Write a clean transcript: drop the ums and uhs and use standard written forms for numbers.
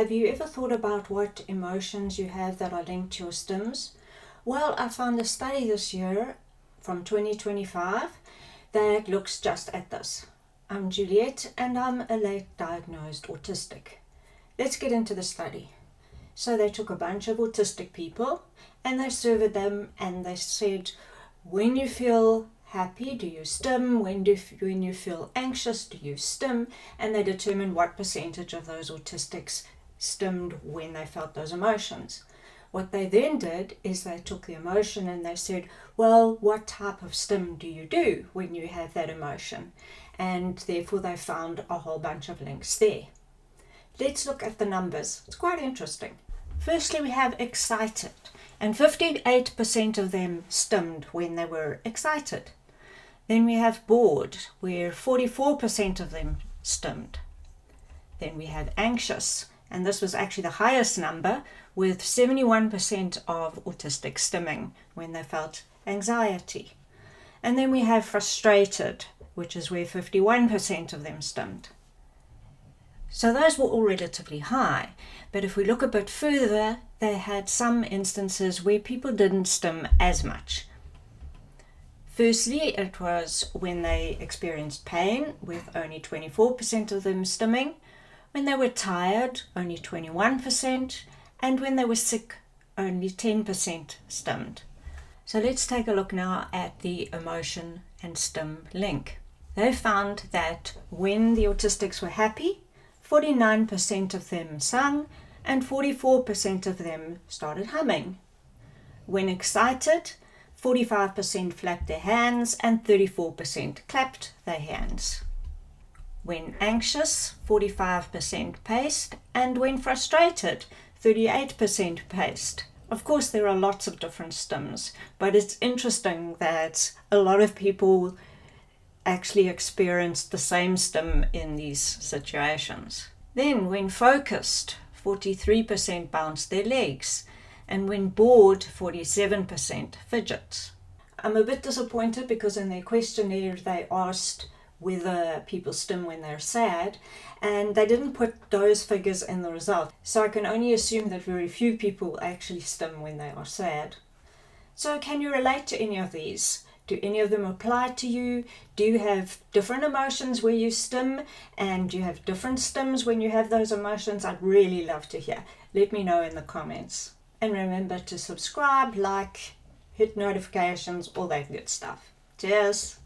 Have you ever thought about what emotions you have that are linked to your stims? Well, I found a study this year from 2025 that looks just at this. I'm Juliet and I'm a late diagnosed autistic. Let's get into the study. So they took a bunch of autistic people and they surveyed them and they said, when you feel happy, do you stim? When you feel anxious, do you stim? And they determined what percentage of those autistics stimmed when they felt those emotions. What they then did is they took the emotion and they said, well, what type of stim do you do when you have that emotion? And therefore they found a whole bunch of links there. Let's look at the numbers. It's quite interesting. Firstly, we have excited, and 58% of them stimmed when they were excited. Then we have bored, where 44% of them stimmed. Then we have anxious, and this was actually the highest number, with 71% of autistics stimming when they felt anxiety. And then we have frustrated, which is where 51% of them stimmed. So those were all relatively high, but if we look a bit further, they had some instances where people didn't stim as much. Firstly, it was when they experienced pain, with only 24% of them stimming, when they were tired, only 21%, and when they were sick, only 10% stimmed. So let's take a look now at the emotion and stim link. They found that when the autistics were happy, 49% of them sang and 44% of them started humming. When excited, 45% flapped their hands and 34% clapped their hands. When anxious, 45% paced, and when frustrated, 38% paced. Of course, there are lots of different stims, but it's interesting that a lot of people actually experienced the same stim in these situations. Then, when focused, 43% bounced their legs, and when bored, 47% fidgets. I'm a bit disappointed because in their questionnaire they asked whether people stim when they're sad, and they didn't put those figures in the result. So I can only assume that very few people actually stim when they are sad. So can you relate to any of these? Do any of them apply to you? Do you have different emotions where you stim, and do you have different stims when you have those emotions? I'd really love to hear. Let me know in the comments. And remember to subscribe, like, hit notifications, all that good stuff. Cheers!